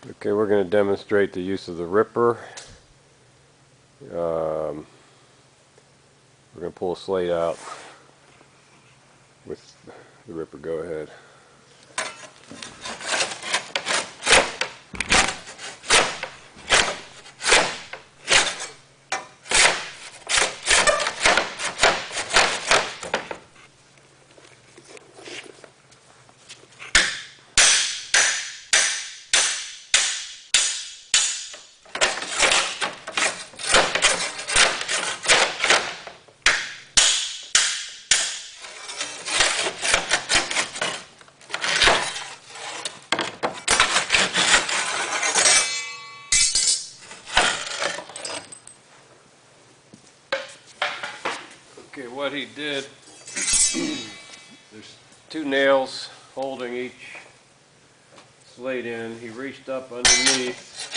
Okay, we're going to demonstrate the use of the ripper. We're going to pull a slate out with the ripper. Go ahead. Okay, what he did, there's two nails holding each slate in. He reached up underneath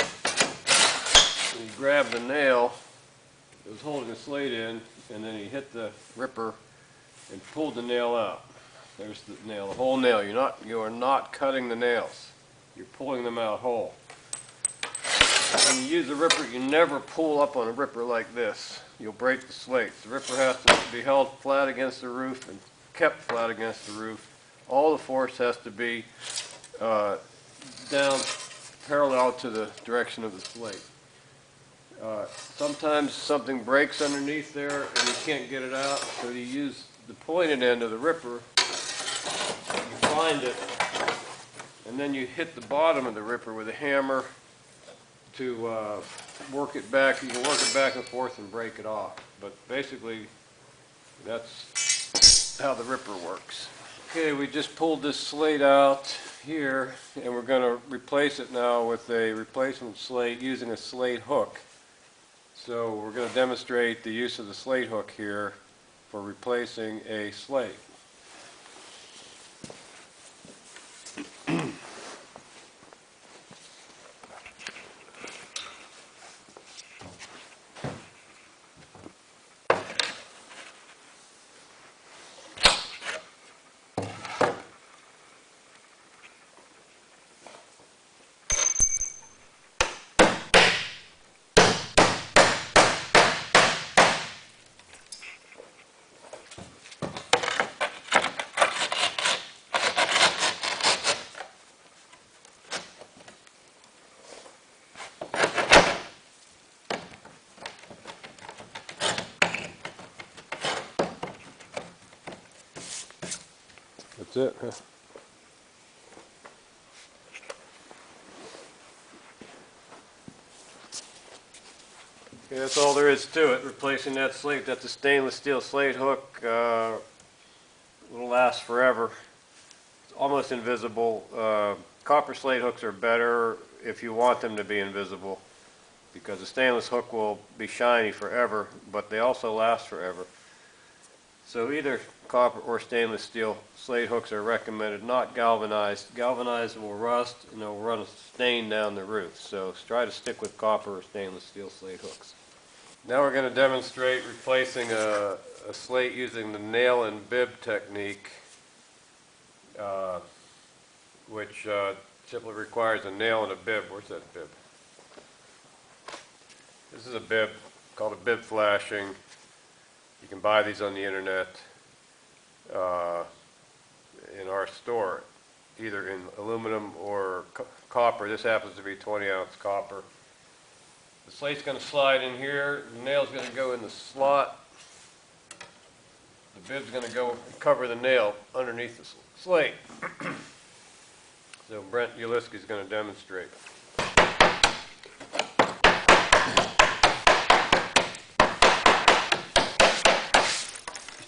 and he grabbed the nail that was holding the slate in, and then he hit the ripper and pulled the nail out. There's the nail, the whole nail. You are not cutting the nails. You're pulling them out whole. When you use a ripper, you never pull up on a ripper like this. You'll break the slate. The ripper has to be held flat against the roof and kept flat against the roof. All the force has to be down parallel to the direction of the slate. Sometimes something breaks underneath there and you can't get it out, so you use the pointed end of the ripper. You find it, and then you hit the bottom of the ripper with a hammer to work it back. You can work it back and forth and break it off, but basically that's how the ripper works. Okay, we just pulled this slate out here, and we're going to replace it now with a replacement slate using a slate hook. So we're going to demonstrate the use of the slate hook here for replacing a slate. That's it. Huh? Okay, that's all there is to it. Replacing that slate. That's a stainless steel slate hook. It'll last forever. It's almost invisible. Copper slate hooks are better if you want them to be invisible, because the stainless hook will be shiny forever, but they also last forever. So either copper or stainless steel slate hooks are recommended, not galvanized. Galvanized will rust and they'll run a stain down the roof. So try to stick with copper or stainless steel slate hooks. Now we're going to demonstrate replacing a slate using the nail and bib technique, which simply requires a nail and a bib. Where's that bib? This is a bib called a bib flashing. You can buy these on the internet in our store, either in aluminum or copper. This happens to be 20-ounce copper. The slate's going to slide in here. The nail's going to go in the slot. The bib's going to go cover the nail underneath the slate. So Brent Uliski is going to demonstrate.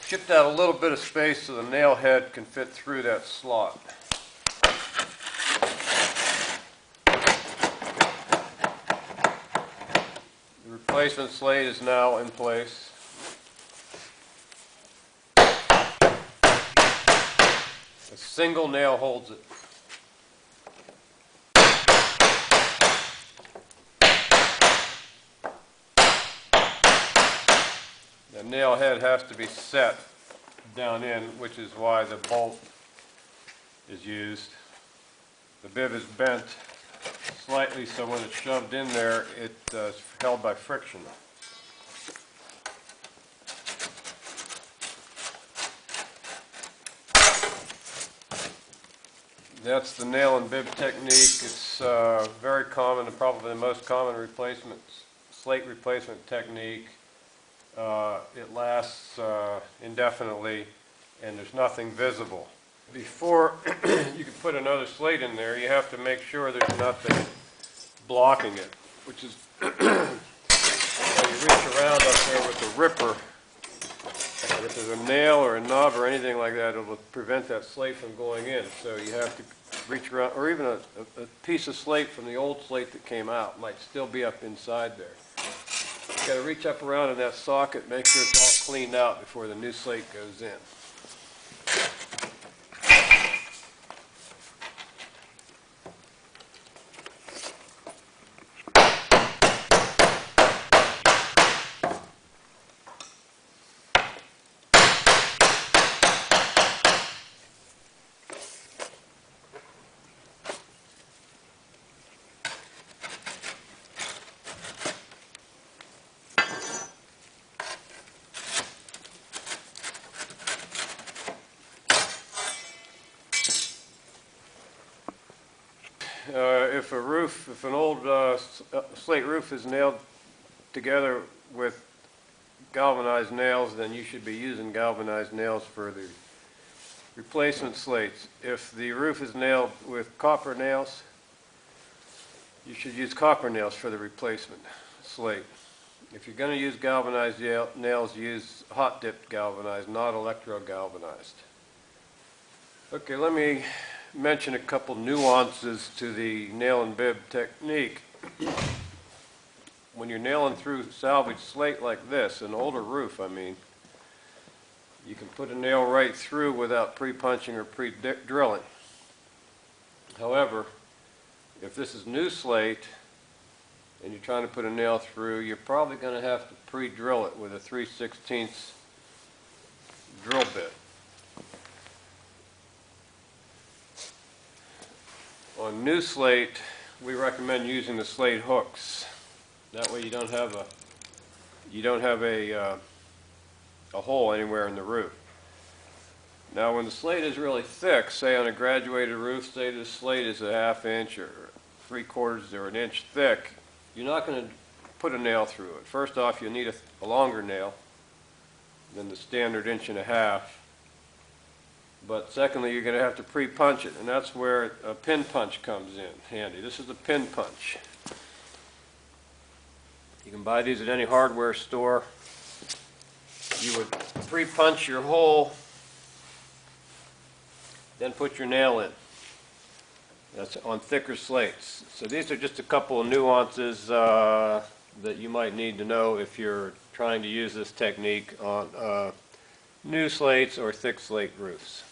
Chipped out a little bit of space so the nail head can fit through that slot. The replacement slate is now in place. A single nail holds it. The nail head has to be set down in, which is why the bolt is used. The bib is bent slightly so when it's shoved in there, it's held by friction. That's the nail and bib technique. It's very common and probably the most common slate replacement technique. It lasts indefinitely and there's nothing visible. Before you can put another slate in there, you have to make sure there's nothing blocking it, which is when you reach around up there with the ripper, and if there's a nail or a knob or anything like that, it will prevent that slate from going in. So you have to reach around, or even a piece of slate from the old slate that came out might still be up inside there. You've got to reach up around in that socket, make sure it's all cleaned out before the new slate goes in. If an old slate roof is nailed together with galvanized nails, then you should be using galvanized nails for the replacement slates. If the roof is nailed with copper nails, you should use copper nails for the replacement slate. If you're going to use galvanized nails, use hot dipped galvanized, not electro galvanized. Okay, let me mention a couple nuances to the nail and bib technique. When you're nailing through salvage slate like this, an older roof I mean, you can put a nail right through without pre-punching or pre-drilling. However, if this is new slate and you're trying to put a nail through, you're probably going to have to pre-drill it with a 3/16 drill bit. On new slate, we recommend using the slate hooks. That way you don't have a hole anywhere in the roof. Now when the slate is really thick, say on a graduated roof, say the slate is a 1/2 inch or 3/4 or an inch thick, you're not going to put a nail through it. First off, you'll need a longer nail than the standard 1.5 inches. But secondly, you're going to have to pre-punch it, and that's where a pin punch comes in handy. This is a pin punch. You can buy these at any hardware store. You would pre-punch your hole, then put your nail in. That's on thicker slates. So these are just a couple of nuances that you might need to know if you're trying to use this technique on new slates or thick slate roofs.